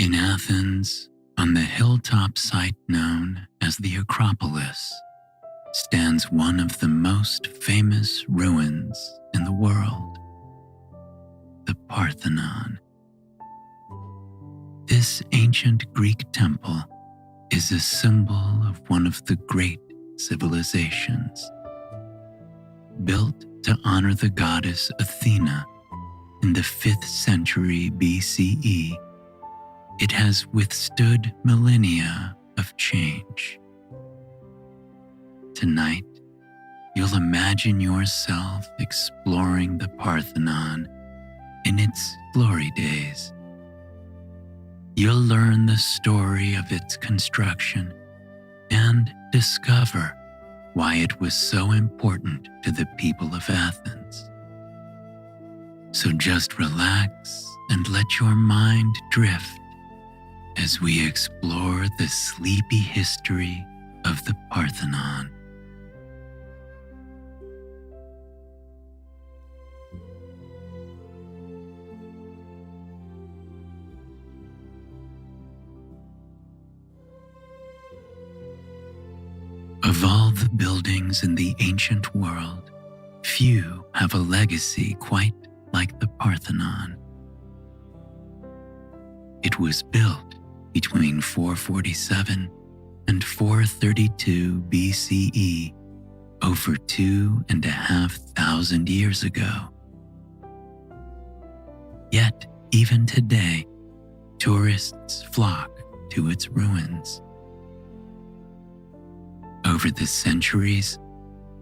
In Athens, on the hilltop site known as the Acropolis, stands one of the most famous ruins in the world, the Parthenon. This ancient Greek temple is a symbol of one of the great civilizations. Built to honor the goddess Athena in the 5th century BCE, it has withstood millennia of change. Tonight, you'll imagine yourself exploring the Parthenon in its glory days. You'll learn the story of its construction and discover why it was so important to the people of Athens. So just relax and let your mind drift as we explore the sleepy history of the Parthenon. Of all the buildings in the ancient world, few have a legacy quite like the Parthenon. It was built between 447 and 432 BCE, over 2,500 years ago. Yet, even today, tourists flock to its ruins. Over the centuries,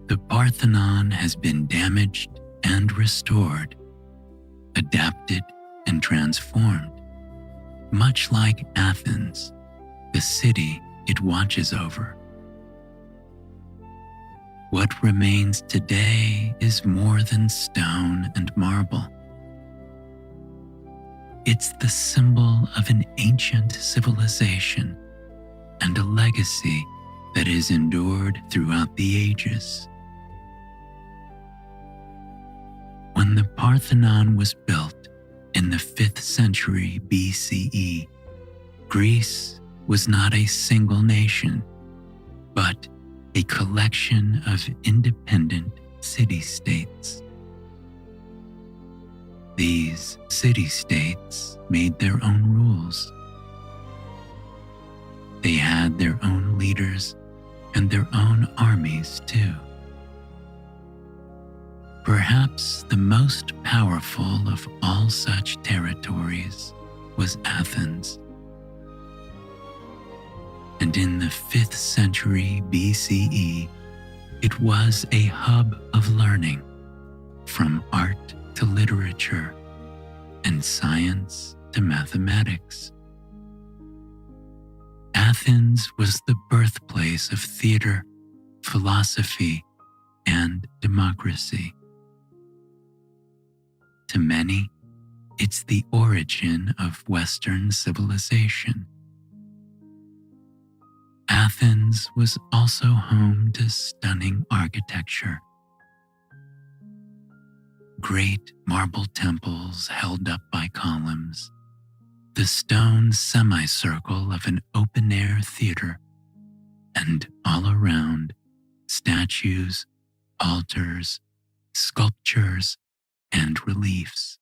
the Parthenon has been damaged and restored, adapted and transformed, much like Athens, the city it watches over. What remains today is more than stone and marble. It's the symbol of an ancient civilization and a legacy that is endured throughout the ages. When the Parthenon was built in the 5th century BCE, Greece was not a single nation, but a collection of independent city-states. These city-states made their own rules. They had their own leaders and their own armies too. Perhaps the most powerful of all such territories was Athens. And in the 5th century BCE, it was a hub of learning, from art to literature, and science to mathematics. Athens was the birthplace of theater, philosophy, and democracy. To many, it's the origin of Western civilization. Athens was also home to stunning architecture. Great marble temples held up by columns, the stone semicircle of an open-air theater, and all around, statues, altars, sculptures, and reliefs.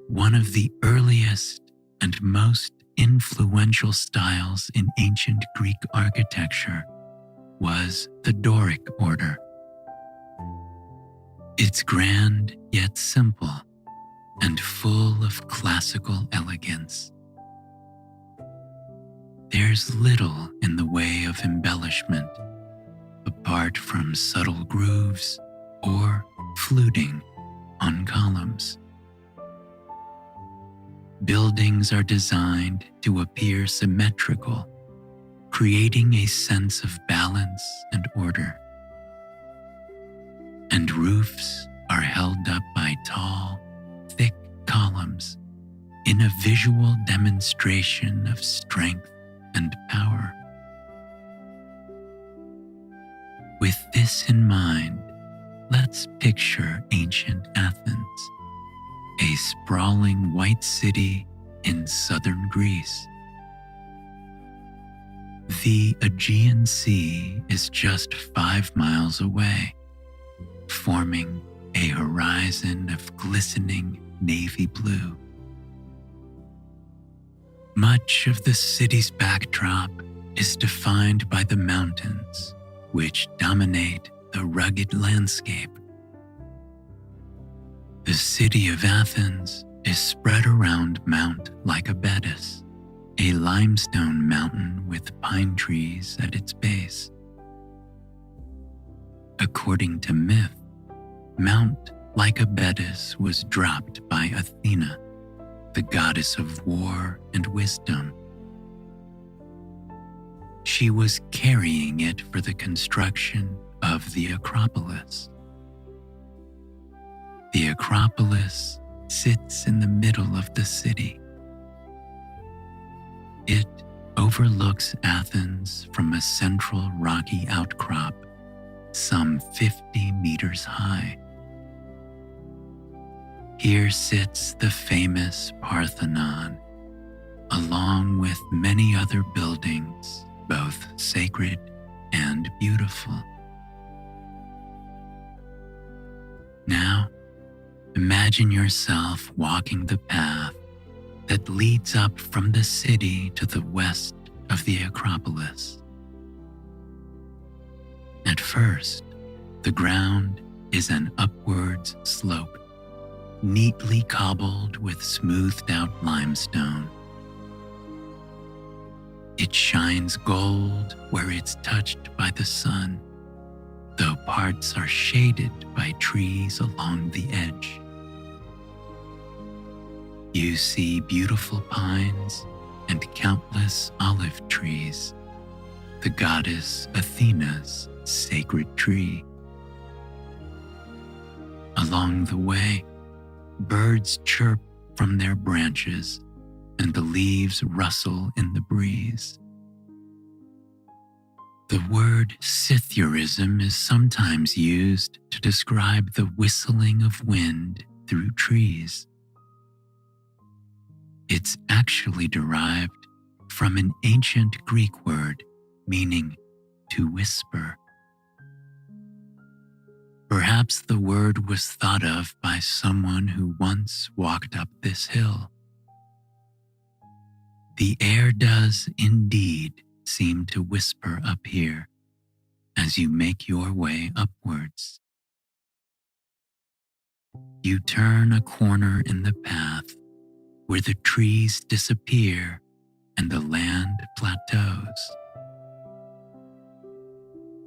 One of the earliest and most influential styles in ancient Greek architecture was the Doric order. It's grand yet simple and full of classical elegance. There's little in the way of embellishment, apart from subtle grooves or fluting on columns. Buildings are designed to appear symmetrical, creating a sense of balance and order. And roofs are held up by tall, thick columns in a visual demonstration of strength and power. With this in mind, let's picture ancient Athens, a sprawling white city in southern Greece. The Aegean Sea is just 5 miles away, forming a horizon of glistening navy blue. Much of the city's backdrop is defined by the mountains, which dominate the rugged landscape. The city of Athens is spread around Mount Lycabettus, a limestone mountain with pine trees at its base. According to myth, Mount Lycabettus was dropped by Athena, the goddess of war and wisdom. She was carrying it for the construction of the Acropolis. The Acropolis sits in the middle of the city. It overlooks Athens from a central rocky outcrop, some 50 meters high. Here sits the famous Parthenon, along with many other buildings, both sacred and beautiful. Now, imagine yourself walking the path that leads up from the city to the west of the Acropolis. At first, the ground is an upwards slope, neatly cobbled with smoothed out limestone. It shines gold where it's touched by the sun, though parts are shaded by trees along the edge. You see beautiful pines and countless olive trees, the goddess Athena's sacred tree. Along the way, birds chirp from their branches and the leaves rustle in the breeze. The word Scythurism is sometimes used to describe the whistling of wind through trees. It's actually derived from an ancient Greek word meaning to whisper. Perhaps the word was thought of by someone who once walked up this hill. The air does indeed seem to whisper up here as you make your way upwards. You turn a corner in the path where the trees disappear and the land plateaus.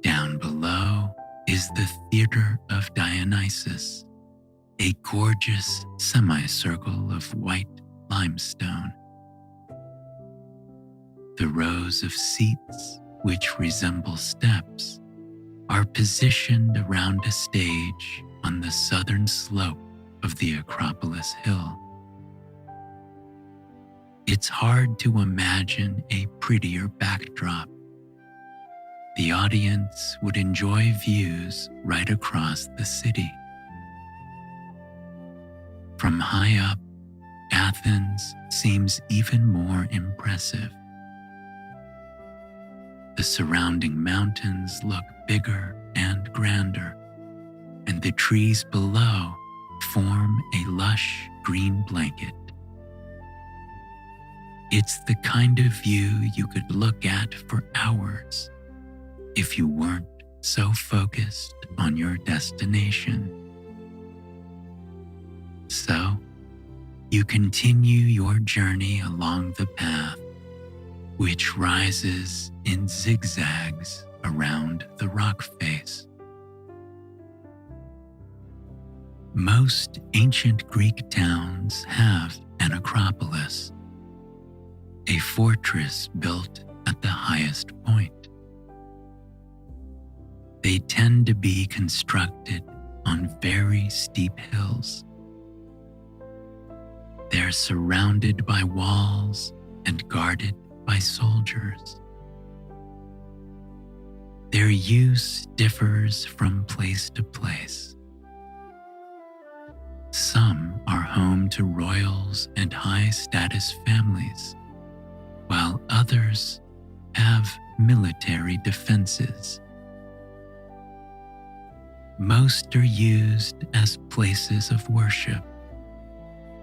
Down below is the Theater of Dionysus, a gorgeous semicircle of white limestone. The rows of seats, which resemble steps, are positioned around a stage on the southern slope of the Acropolis Hill. It's hard to imagine a prettier backdrop. The audience would enjoy views right across the city. From high up, Athens seems even more impressive. The surrounding mountains look bigger and grander, and the trees below form a lush green blanket. It's the kind of view you could look at for hours if you weren't so focused on your destination. So, you continue your journey along the path, which rises in zigzags around the rock face. Most ancient Greek towns have an acropolis, a fortress built at the highest point. They tend to be constructed on very steep hills. They're surrounded by walls and guarded by soldiers. Their use differs from place to place. Some are home to royals and high-status families, while others have military defenses. Most are used as places of worship.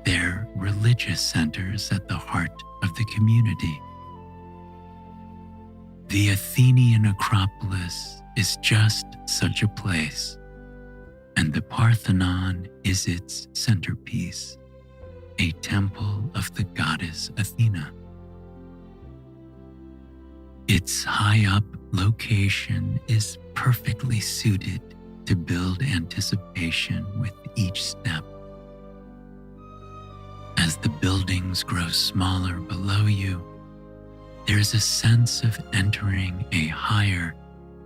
They're religious centers at the heart of the community. The Athenian Acropolis is just such a place, and the Parthenon is its centerpiece, a temple of the goddess Athena. Its high-up location is perfectly suited to build anticipation with each step. As the buildings grow smaller below you, there's a sense of entering a higher,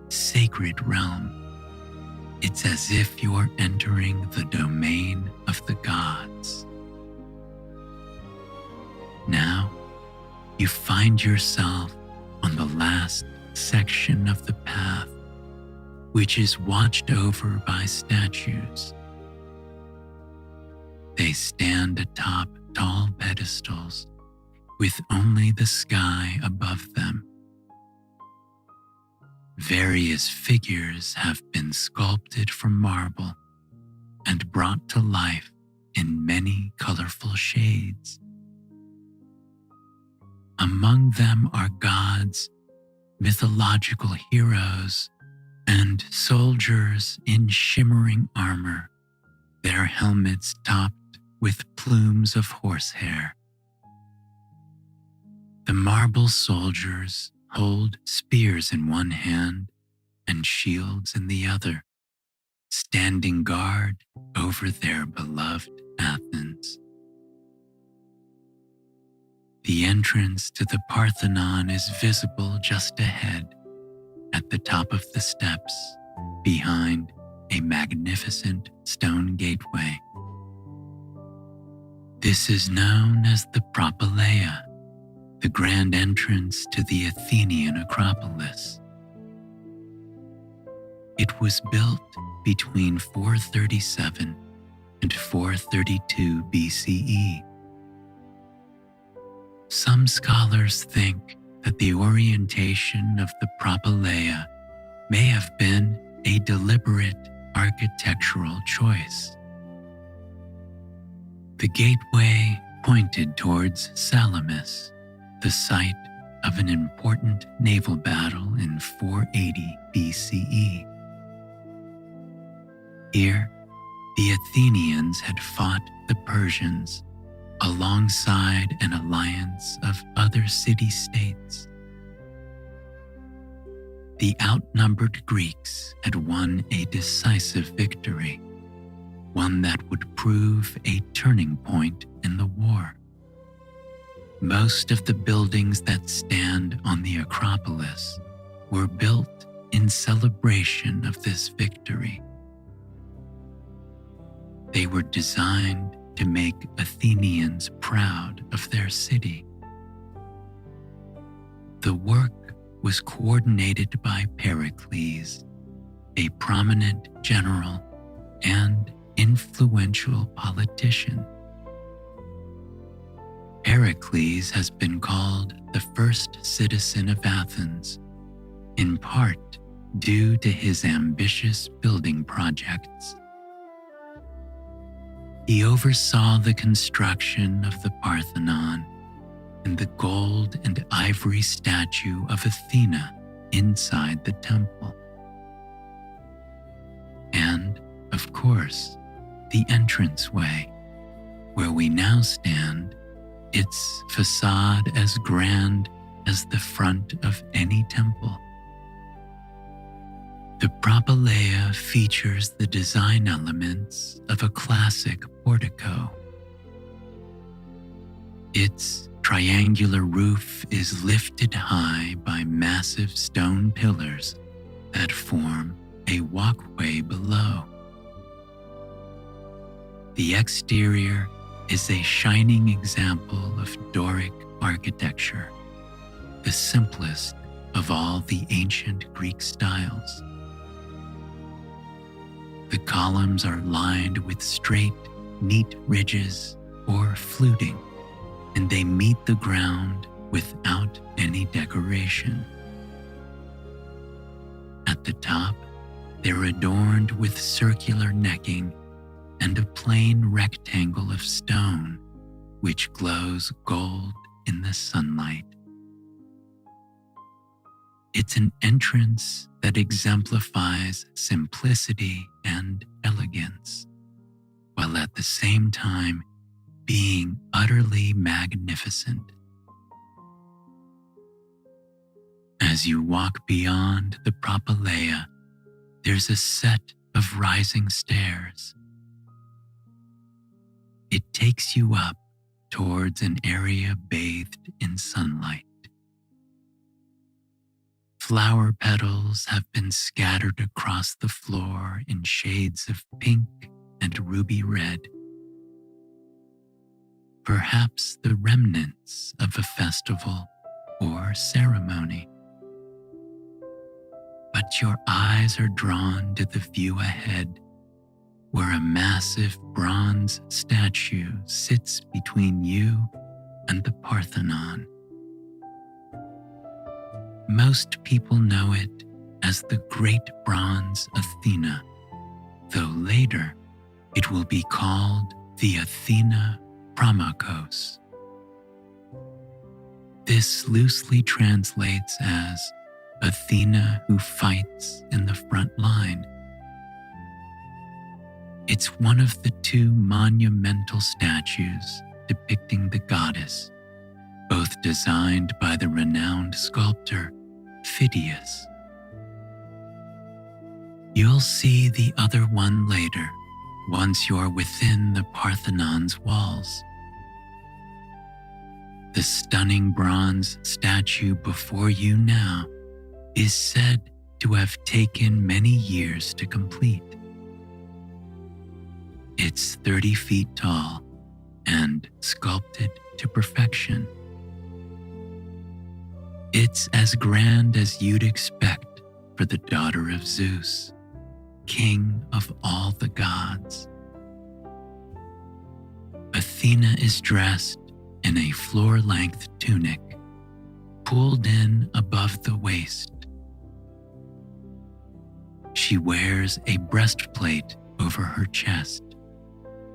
sacred realm. It's as if you're entering the domain of the gods. Now, you find yourself on the last section of the path, which is watched over by statues. They stand atop tall pedestals with only the sky above them. Various figures have been sculpted from marble and brought to life in many colorful shades. Among them are gods, mythological heroes, and soldiers in shimmering armor, their helmets topped with plumes of horsehair. The marble soldiers hold spears in one hand and shields in the other, standing guard over their beloved Athens. The entrance to the Parthenon is visible just ahead, at the top of the steps, behind a magnificent stone gateway. This is known as the Propylaea, the grand entrance to the Athenian Acropolis. It was built between 437 and 432 BCE. Some scholars think that the orientation of the Propylaea may have been a deliberate architectural choice. The gateway pointed towards Salamis, the site of an important naval battle in 480 BCE. Here, the Athenians had fought the Persians alongside an alliance of other city-states. The outnumbered Greeks had won a decisive victory, one that would prove a turning point in the war. Most of the buildings that stand on the Acropolis were built in celebration of this victory. They were designed to make Athenians proud of their city. The work was coordinated by Pericles, a prominent general and influential politician. Pericles has been called the first citizen of Athens, in part due to his ambitious building projects. He oversaw the construction of the Parthenon and the gold and ivory statue of Athena inside the temple. And, of course, the entranceway, where we now stand, its facade as grand as the front of any temple. The Propylaea features the design elements of a classic portico. Its triangular roof is lifted high by massive stone pillars that form a walkway below. The exterior is a shining example of Doric architecture, the simplest of all the ancient Greek styles. The columns are lined with straight, neat ridges or fluting, and they meet the ground without any decoration. At the top, they're adorned with circular necking and a plain rectangle of stone which glows gold in the sunlight. It's an entrance that exemplifies simplicity and elegance, while at the same time being utterly magnificent. As you walk beyond the propylaea, there's a set of rising stairs. It takes you up towards an area bathed in sunlight. Flower petals have been scattered across the floor in shades of pink and ruby red, perhaps the remnants of a festival or ceremony. But your eyes are drawn to the view ahead, where a massive bronze statue sits between you and the Parthenon. Most people know it as the Great Bronze Athena, though later it will be called the Athena Promachos. This loosely translates as Athena who fights in the front line. It's one of the two monumental statues depicting the goddess, both designed by the renowned sculptor Phidias. You'll see the other one later, once you're within the Parthenon's walls. The stunning bronze statue before you now is said to have taken many years to complete. It's 30 feet tall and sculpted to perfection. It's as grand as you'd expect for the daughter of Zeus, king of all the gods. Athena is dressed in a floor-length tunic, pulled in above the waist. She wears a breastplate over her chest,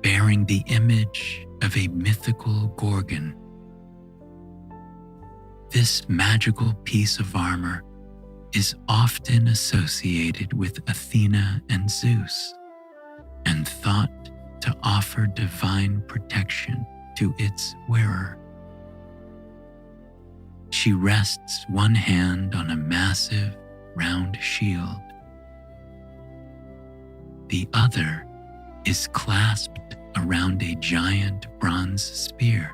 bearing the image of a mythical Gorgon. This magical piece of armor is often associated with Athena and Zeus, and thought to offer divine protection to its wearer. She rests one hand on a massive, round shield. The other is clasped around a giant bronze spear.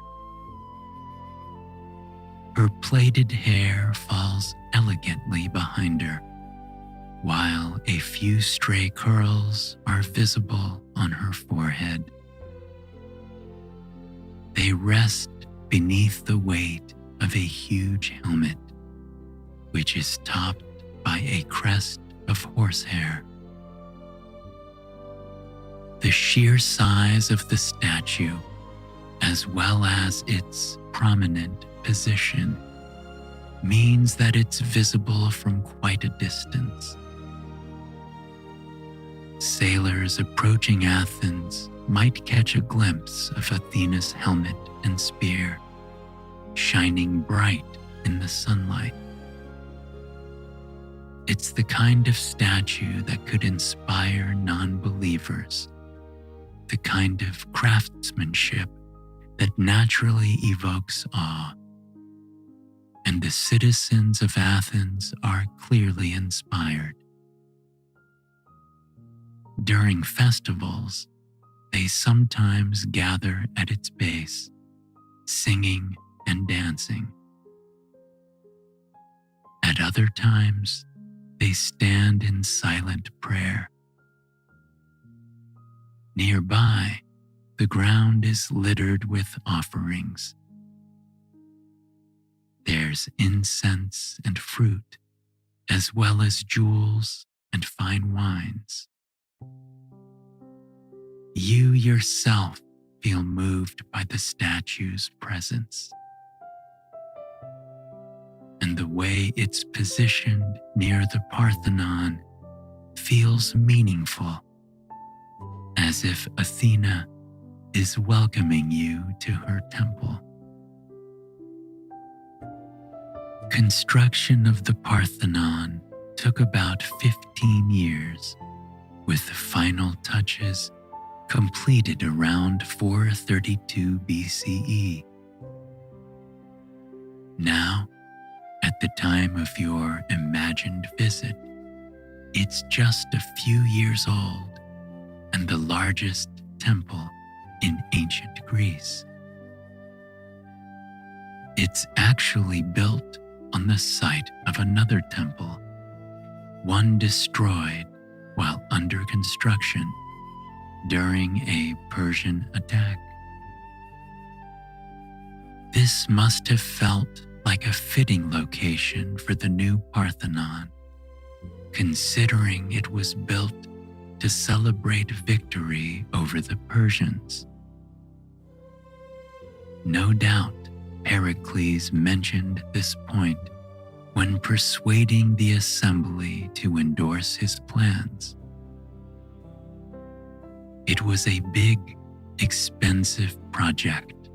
Her plaited hair falls elegantly behind her, while a few stray curls are visible on her forehead. They rest beneath the weight of a huge helmet, which is topped by a crest of horsehair. The sheer size of the statue, as well as its prominent position, means that it's visible from quite a distance. Sailors approaching Athens might catch a glimpse of Athena's helmet and spear, shining bright in the sunlight. It's the kind of statue that could inspire non-believers, the kind of craftsmanship that naturally evokes awe. And the citizens of Athens are clearly inspired. During festivals, they sometimes gather at its base, singing and dancing. At other times, they stand in silent prayer. Nearby, the ground is littered with offerings. There's incense and fruit, as well as jewels and fine wines. You yourself feel moved by the statue's presence. And the way it's positioned near the Parthenon feels meaningful, as if Athena is welcoming you to her temple. Construction of the Parthenon took about 15 years, with the final touches completed around 432 BCE. Now, at the time of your imagined visit, it's just a few years old and the largest temple in ancient Greece. It's actually built on the site of another temple, one destroyed while under construction during a Persian attack. This must have felt like a fitting location for the new Parthenon, considering it was built to celebrate victory over the Persians. No doubt, Pericles mentioned this point when persuading the assembly to endorse his plans. It was a big, expensive project,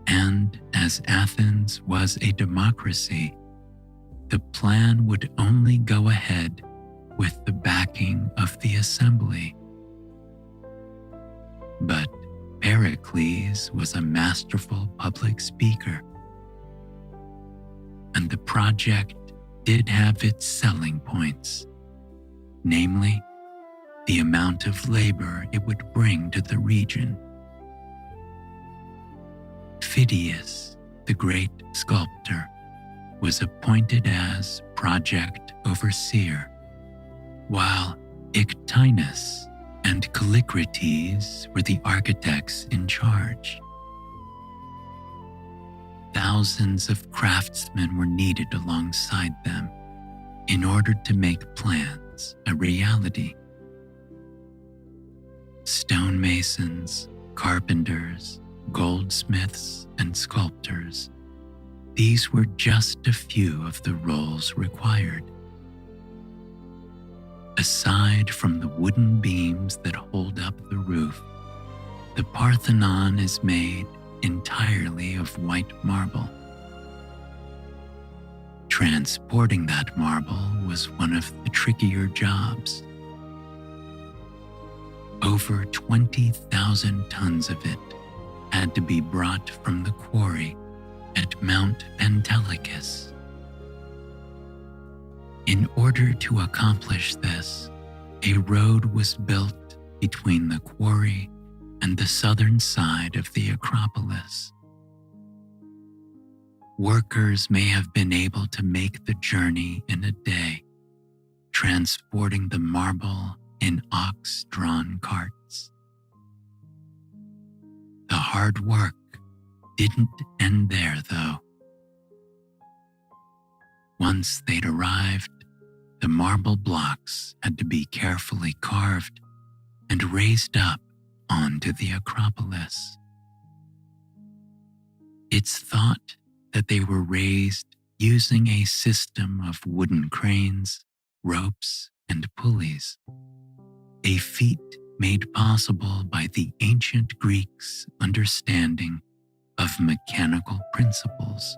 and as Athens was a democracy, the plan would only go ahead with the backing of the assembly. But Pericles was a masterful public speaker, and the project did have its selling points, namely, the amount of labor it would bring to the region. Phidias, the great sculptor, was appointed as project overseer, while Ictinus and Callicrates were the architects in charge. Thousands of craftsmen were needed alongside them in order to make plans a reality. Stonemasons, carpenters, goldsmiths, and sculptors, these were just a few of the roles required. Aside from the wooden beams that hold up the roof, the Parthenon is made entirely of white marble. Transporting that marble was one of the trickier jobs. Over 20,000 tons of it had to be brought from the quarry at Mount Pentelicus. In order to accomplish this, a road was built between the quarry and the southern side of the Acropolis. Workers may have been able to make the journey in a day, transporting the marble in ox-drawn carts. The hard work didn't end there, though. Once they'd arrived, the marble blocks had to be carefully carved and raised up onto the Acropolis. It's thought that they were raised using a system of wooden cranes, ropes, and pulleys, a feat made possible by the ancient Greeks' understanding of mechanical principles.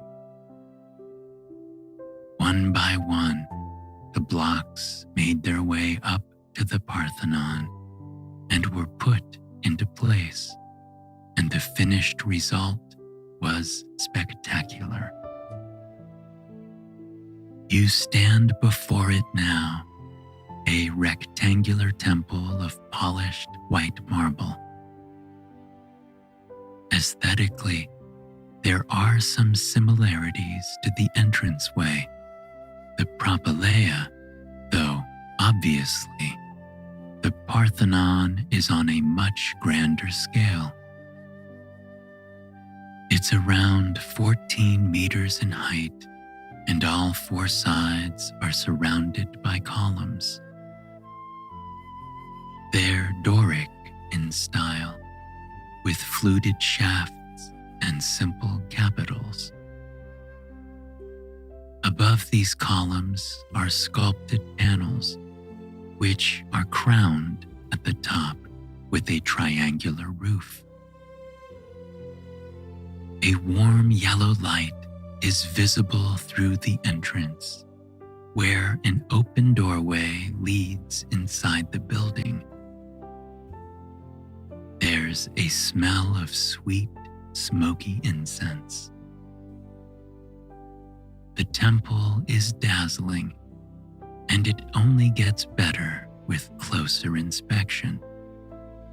One by one, the blocks made their way up to the Parthenon and were put into place, and the finished result was spectacular. You stand before it now, a rectangular temple of polished white marble. Aesthetically, there are some similarities to the entranceway, the propylaea, though obviously, the Parthenon is on a much grander scale. It's around 14 meters in height, and all four sides are surrounded by columns. They're Doric in style, with fluted shafts and simple capitals. Above these columns are sculpted panels, which are crowned at the top with a triangular roof. A warm yellow light is visible through the entrance, where an open doorway leads inside the building. There's a smell of sweet, smoky incense. The temple is dazzling, and it only gets better with closer inspection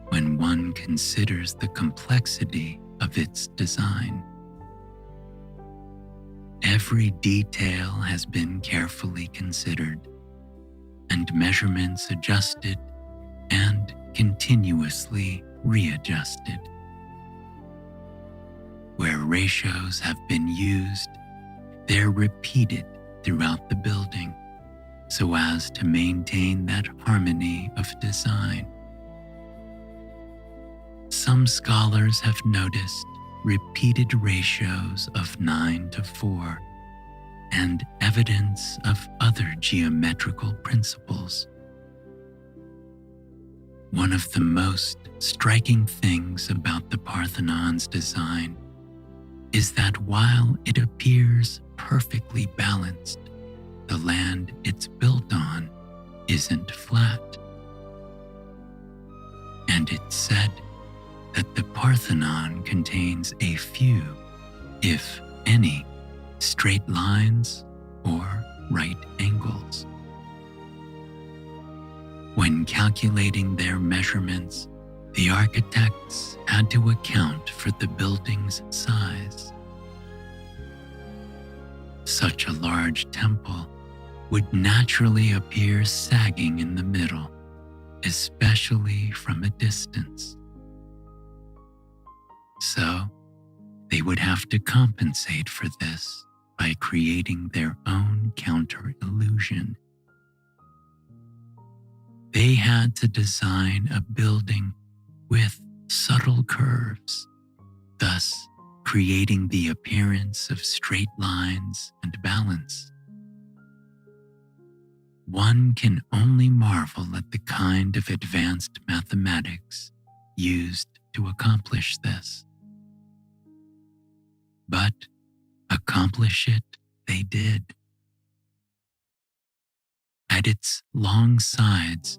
when one considers the complexity of its design. Every detail has been carefully considered, and measurements adjusted and continuously readjusted. Where ratios have been used, they're repeated throughout the building so as to maintain that harmony of design. Some scholars have noticed repeated ratios of 9:4 and evidence of other geometrical principles. One of the most striking things about the Parthenon's design is that while it appears perfectly balanced, the land it's built on isn't flat. And it's said that the Parthenon contains a few, if any, straight lines or right angles. When calculating their measurements, the architects had to account for the building's size. Such a large temple would naturally appear sagging in the middle, especially from a distance. So, they would have to compensate for this by creating their own counter-illusion. They had to design a building with subtle curves, thus creating the appearance of straight lines and balance. One can only marvel at the kind of advanced mathematics used to accomplish this. But accomplish it they did. At its long sides,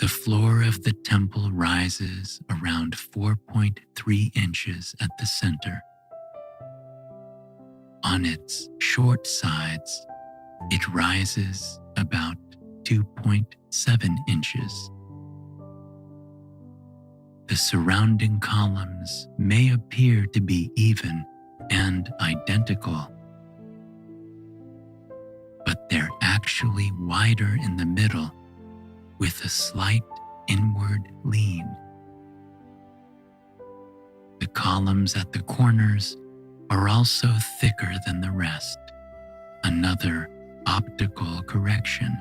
the floor of the temple rises around 4.3 inches at the center. On its short sides, it rises about 2.7 inches. The surrounding columns may appear to be even and identical, but they're actually wider in the middle with a slight inward lean. The columns at the corners are also thicker than the rest, another optical correction.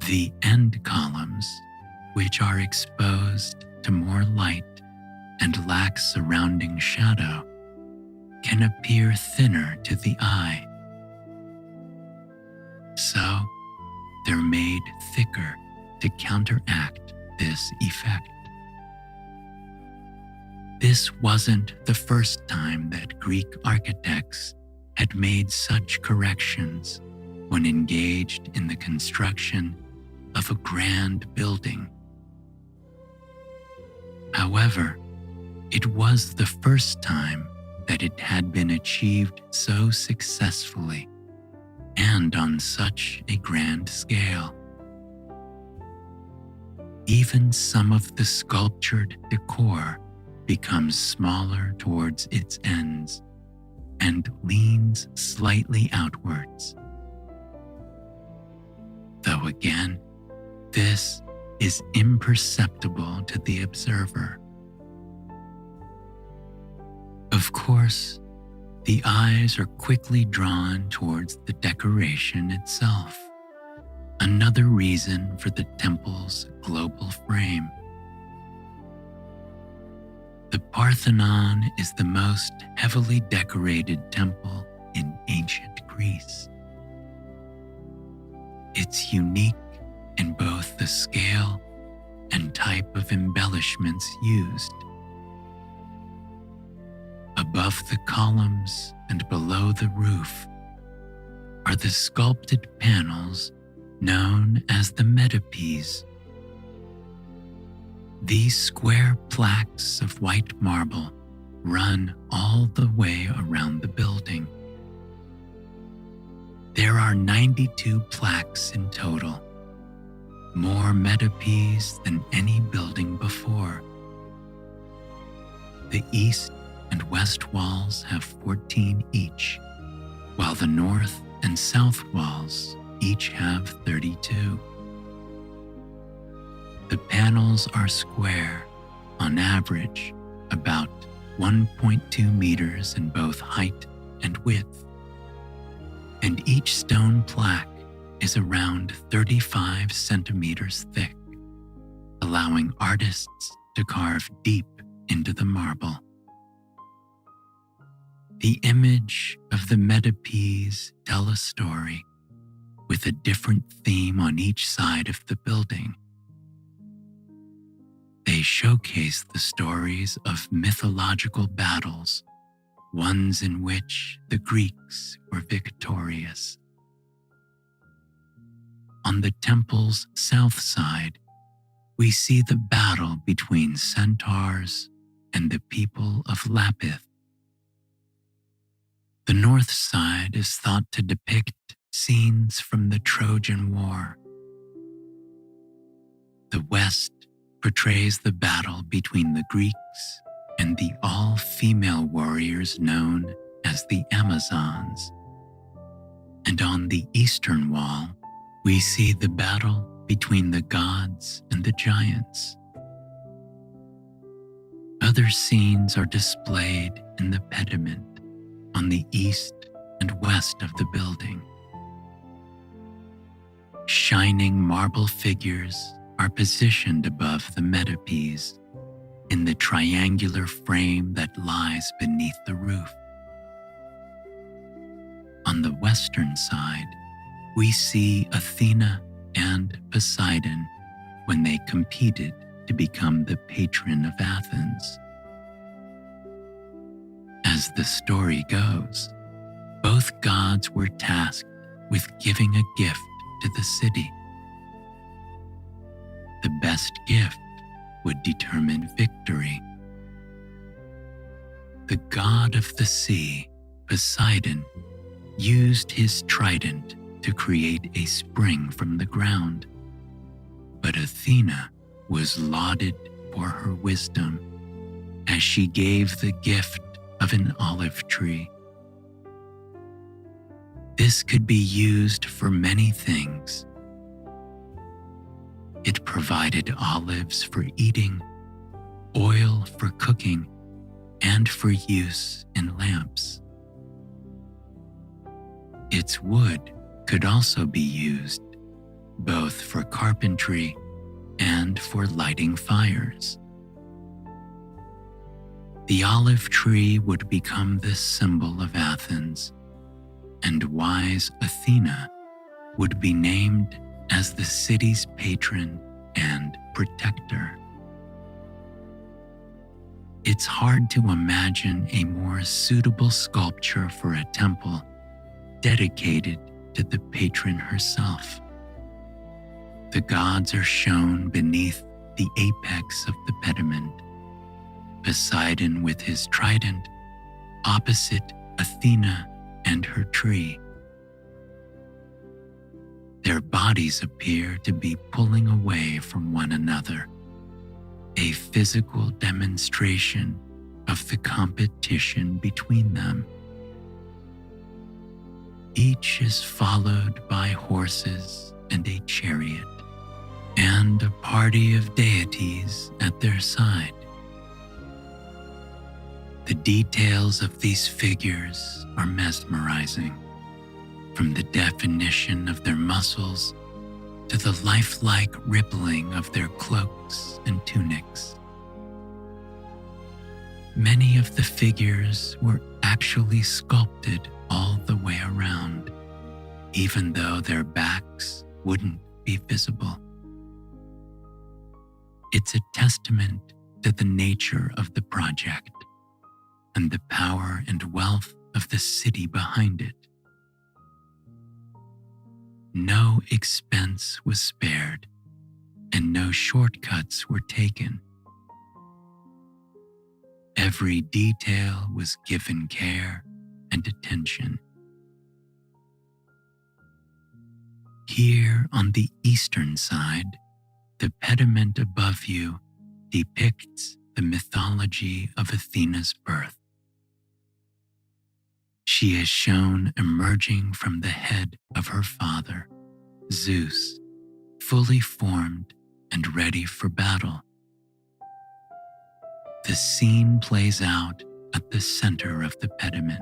The end columns, which are exposed to more light and lack surrounding shadow, can appear thinner to the eye. So, they're made thicker to counteract this effect. This wasn't the first time that Greek architects had made such corrections when engaged in the construction of a grand building. However, it was the first time that it had been achieved so successfully and on such a grand scale. Even some of the sculptured decor becomes smaller towards its ends and leans slightly outwards. Though again, this is imperceptible to the observer. Of course, the eyes are quickly drawn towards the decoration itself, another reason for the temple's global frame. The Parthenon is the most heavily decorated temple in ancient Greece. It's unique in both the scale and type of embellishments used. Above the columns and below the roof are the sculpted panels known as the metopes. These square plaques of white marble run all the way around the building. There are 92 plaques in total, more metopes than any building before. The east and west walls have 14 each, while the north and south walls each have 32. The panels are square, on average about 1.2 meters in both height and width, and each stone plaque is around 35 centimeters thick, allowing artists to carve deep into the marble. The image of the metopes tell a story, with a different theme on each side of the building. They showcase the stories of mythological battles, ones in which the Greeks were victorious. On the temple's south side, we see the battle between centaurs and the people of Lapith. The north side is thought to depict scenes from the Trojan War. The west portrays the battle between the Greeks and the all-female warriors known as the Amazons. And on the eastern wall, we see the battle between the gods and the giants. Other scenes are displayed in the pediment on the east and west of the building. Shining marble figures are positioned above the metopes in the triangular frame that lies beneath the roof. On the western side, we see Athena and Poseidon when they competed to become the patron of Athens. As the story goes, both gods were tasked with giving a gift to the city. The best gift would determine victory. The god of the sea, Poseidon, used his trident to create a spring from the ground, but Athena was lauded for her wisdom as she gave the gift of an olive tree. This could be used for many things. It provided olives for eating, oil for cooking, and for use in lamps. Its wood could also be used both for carpentry and for lighting fires. The olive tree would become the symbol of Athens, and wise Athena would be named as the city's patron and protector. It's hard to imagine a more suitable sculpture for a temple dedicated to the patron herself. The gods are shown beneath the apex of the pediment, Poseidon with his trident, opposite Athena and her tree. Their bodies appear to be pulling away from one another, a physical demonstration of the competition between them. Each is followed by horses and a chariot, and a party of deities at their side. The details of these figures are mesmerizing, from the definition of their muscles to the lifelike rippling of their cloaks and tunics. many of the figures were actually sculpted all the way around, even though their backs wouldn't be visible. It's a testament to the nature of the project and the power and wealth of the city behind it. No expense was spared, and no shortcuts were taken. Every detail was given care and attention. Here on the eastern side, the pediment above you depicts the mythology of Athena's birth. She is shown emerging from the head of her father, Zeus, fully formed and ready for battle. The scene plays out at the center of the pediment,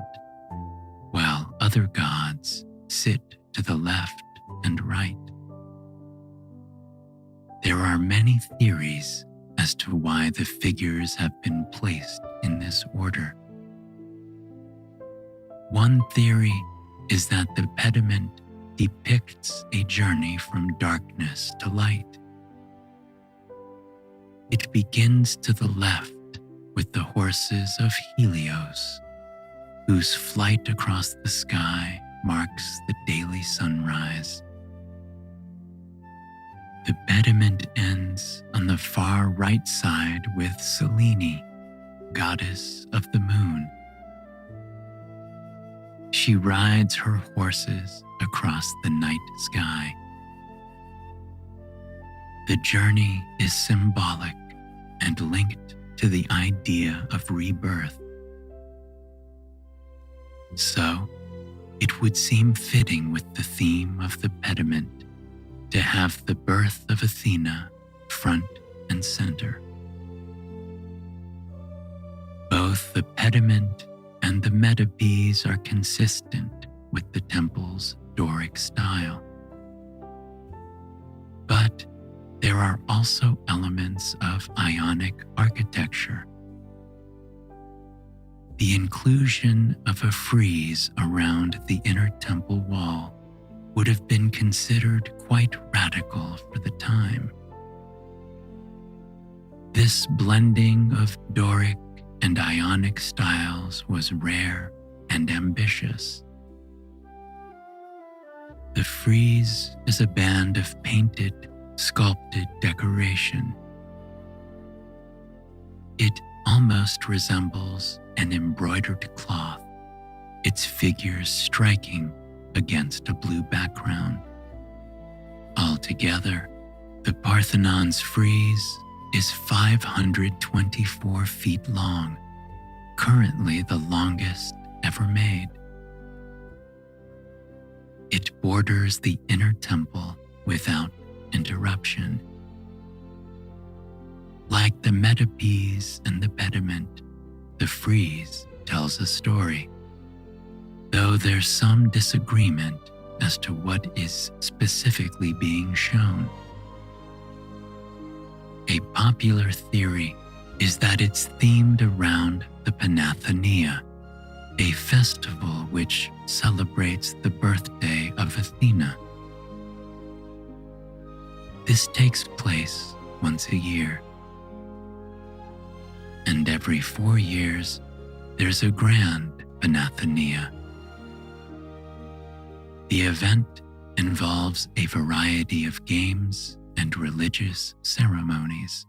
while other gods sit to the left and right. There are many theories as to why the figures have been placed in this order. One theory is that the pediment depicts a journey from darkness to light. It begins to the left with the horses of Helios, whose flight across the sky marks the daily sunrise. The pediment ends on the far right side with Selene, goddess of the moon. She rides her horses across the night sky. The journey is symbolic and linked to the idea of rebirth. So, it would seem fitting with the theme of the pediment to have the birth of Athena front and center. Both the pediment and the metopes are consistent with the temple's Doric style. But there are also elements of Ionic architecture. The inclusion of a frieze around the inner temple wall would have been considered quite radical for the time. This blending of Doric and Ionic styles was rare and ambitious. The frieze is a band of painted, sculpted decoration. It almost resembles an embroidered cloth, its figures striking against a blue background. Altogether, the Parthenon's frieze is 524 feet long, currently the longest ever made. It borders the inner temple without interruption. Like the metopes and the pediment, the frieze tells a story, though there's some disagreement as to what is specifically being shown. A popular theory is that it's themed around the Panathenaea, a festival which celebrates the birthday of Athena. This takes place once a year, and every 4 years there's a grand Panathenaea. The event involves a variety of games and religious ceremonies.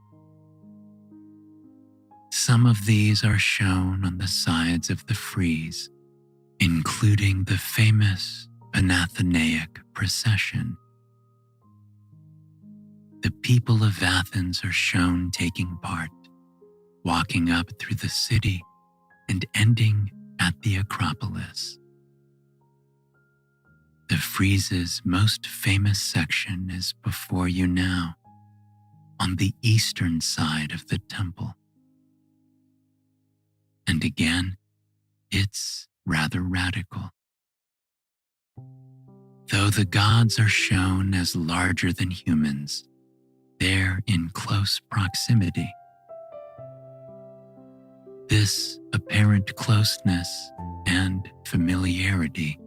Some of these are shown on the sides of the frieze, including the famous Panathenaic procession. The people of Athens are shown taking part, walking up through the city and ending at the Acropolis. The frieze's most famous section is before you now, on the eastern side of the temple. And again, it's rather radical. Though the gods are shown as larger than humans, they're in close proximity. This apparent closeness and familiarity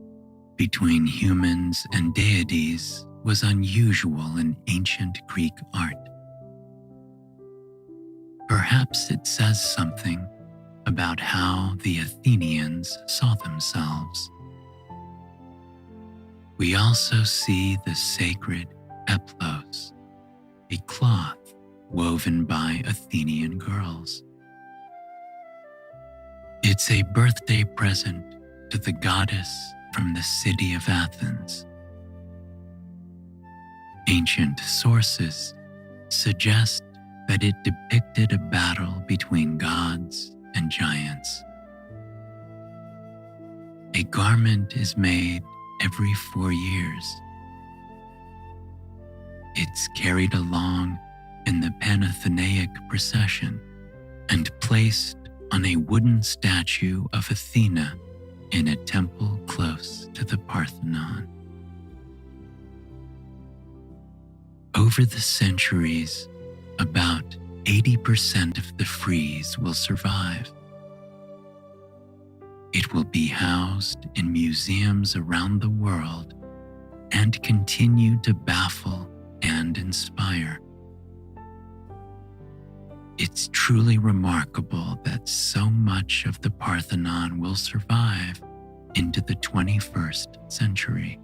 between humans and deities was unusual in ancient Greek art. Perhaps it says something about how the Athenians saw themselves. We also see the sacred eplos, a cloth woven by Athenian girls. It's a birthday present to the goddess from the city of Athens. Ancient sources suggest that it depicted a battle between gods and giants. A garment is made every 4 years. It's carried along in the Panathenaic procession and placed on a wooden statue of Athena in a temple close to the Parthenon. Over the centuries, about 80% of the frieze will survive. It will be housed in museums around the world and continue to baffle and inspire. It's truly remarkable that so much of the Parthenon will survive into the 21st century.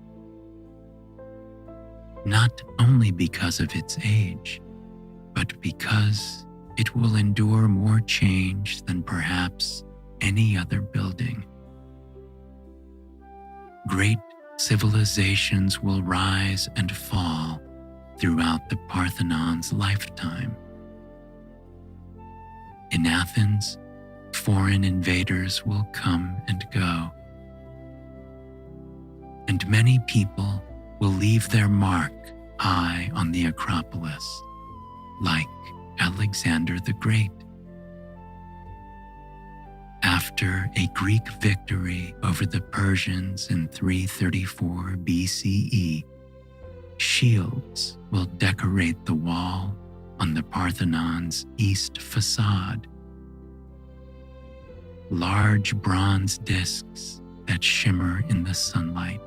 Not only because of its age, but because it will endure more change than perhaps any other building. Great civilizations will rise and fall throughout the Parthenon's lifetime. In Athens, foreign invaders will come and go, and many people will leave their mark high on the Acropolis, like Alexander the Great. After a Greek victory over the Persians in 334 BCE, shields will decorate the wall on the Parthenon's east facade. Large bronze discs that shimmer in the sunlight.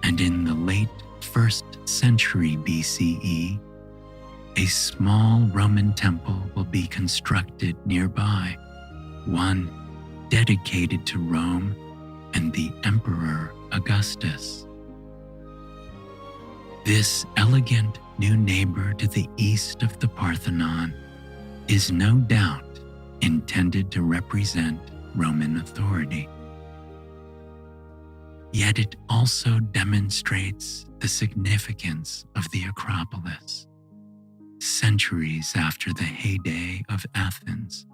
And in the late 1st century BCE, a small Roman temple will be constructed nearby, one dedicated to Rome and the Emperor Augustus. This elegant new neighbor to the east of the Parthenon is no doubt intended to represent Roman authority. Yet it also demonstrates the significance of the Acropolis, centuries after the heyday of Athens.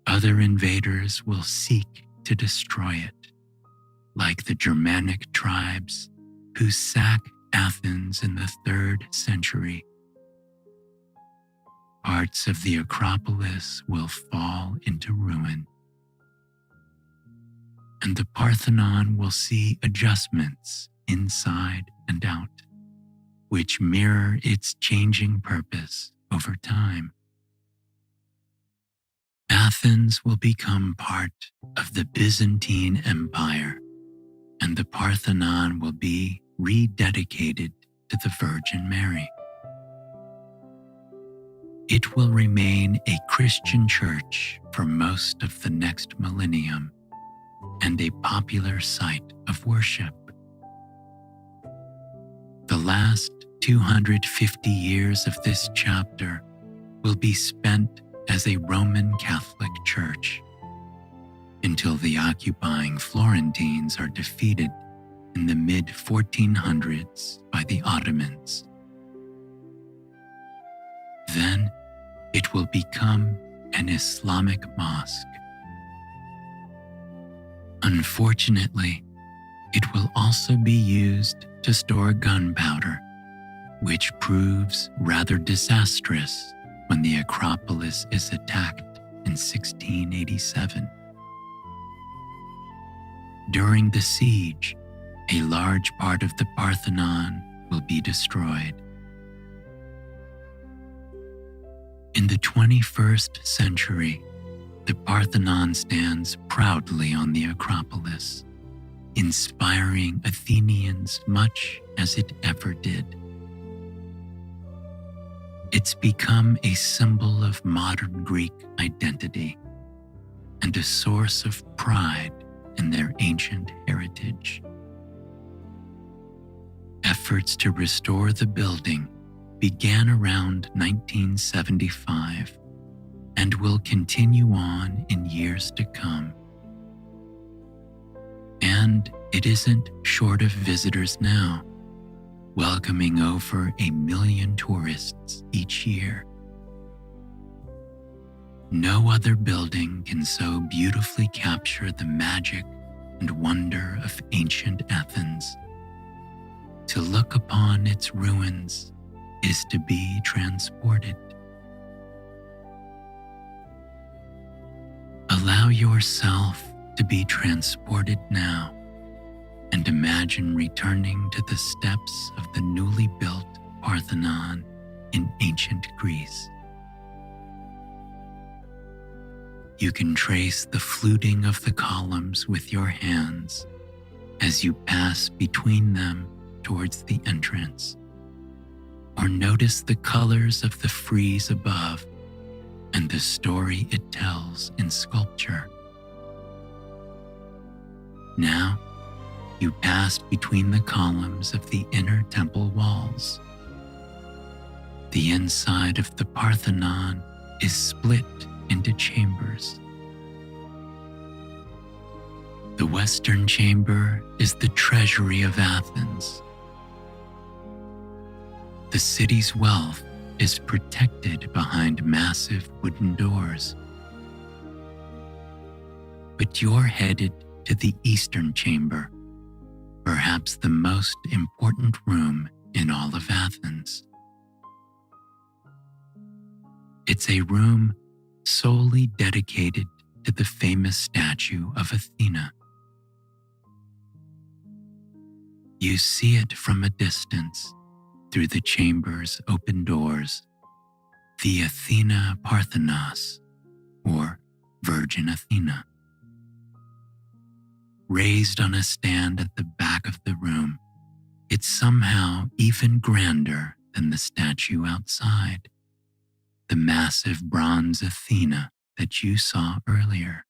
Other invaders will seek to destroy it, like the Germanic tribes who sack Athens in the 3rd century. Parts of the Acropolis will fall into ruin, and the Parthenon will see adjustments inside and out, which mirror its changing purpose over time. Athens will become part of the Byzantine Empire, and the Parthenon will be rededicated to the Virgin Mary. It will remain a Christian church for most of the next millennium and a popular site of worship. The last 250 years of this chapter will be spent as a Roman Catholic church until the occupying Florentines are defeated in the mid-1400s by the Ottomans. Then it will become an Islamic mosque. Unfortunately, it will also be used to store gunpowder, which proves rather disastrous when the Acropolis is attacked in 1687. During the siege, a large part of the Parthenon will be destroyed. In the 21st century, the Parthenon stands proudly on the Acropolis, inspiring Athenians much as it ever did. It's become a symbol of modern Greek identity and a source of pride in their ancient heritage. Efforts to restore the building began around 1975 and will continue on in years to come. And it isn't short of visitors now, welcoming over 1 million tourists each year. No other building can so beautifully capture the magic and wonder of ancient Athens. To look upon its ruins is to be transported. Allow yourself to be transported now and imagine returning to the steps of the newly built Parthenon in ancient Greece. You can trace the fluting of the columns with your hands as you pass between them towards the entrance, or notice the colors of the frieze above and the story it tells in sculpture. Now, you pass between the columns of the inner temple walls. The inside of the Parthenon is split into chambers. The western chamber is the treasury of Athens. The city's wealth is protected behind massive wooden doors. But you're headed to the eastern chamber, perhaps the most important room in all of Athens. It's a room solely dedicated to the famous statue of Athena. You see it from a distance through the chamber's open doors, the Athena Parthenos, or Virgin Athena. Raised on a stand at the back of the room, it's somehow even grander than the statue outside, the massive bronze Athena that you saw earlier.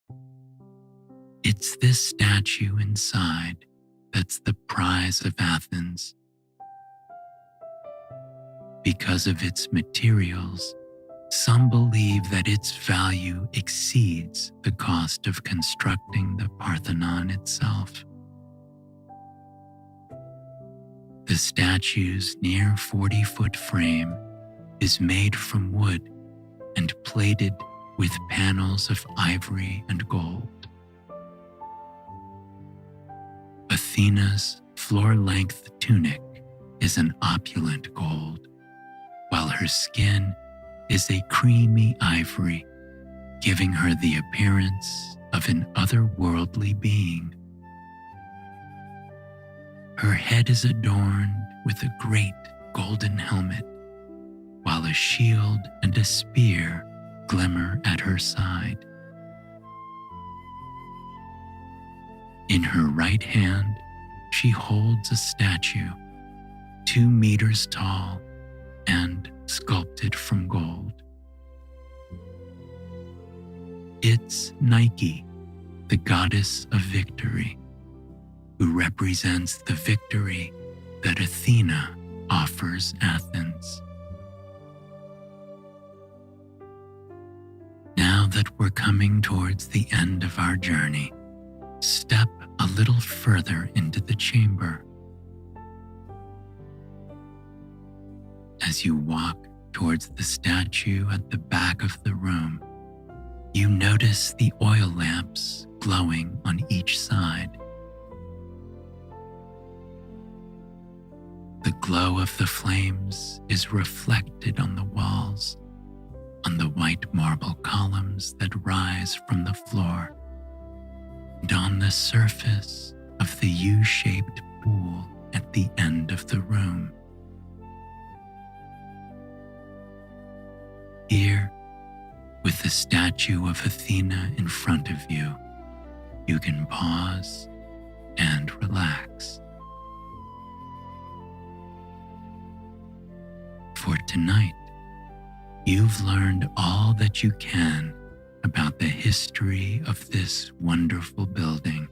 It's this statue inside that's the prize of Athens. Because of its materials, some believe that its value exceeds the cost of constructing the Parthenon itself. The statue's near 40-foot frame is made from wood and plated with panels of ivory and gold. Athena's floor-length tunic is an opulent gold, while her skin is a creamy ivory, giving her the appearance of an otherworldly being. Her head is adorned with a great golden helmet, while a shield and a spear glimmer at her side. In her right hand, she holds a statue, 2 meters tall and sculpted from gold. It's Nike, the goddess of victory, who represents the victory that Athena offers Athens. Now that we're coming towards the end of our journey, step a little further into the chamber. As you walk towards the statue at the back of the room, you notice the oil lamps glowing on each side. The glow of the flames is reflected on the walls, on the white marble columns that rise from the floor, and on the surface of the U-shaped pool at the end of the room. Here, With the statue of Athena in front of you, you can pause and relax. For tonight, you've learned all that you can about the history of this wonderful building.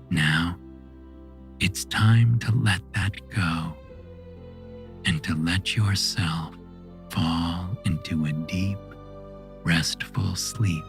Now, it's time to let that go and to let yourself fall into a deep, restful sleep.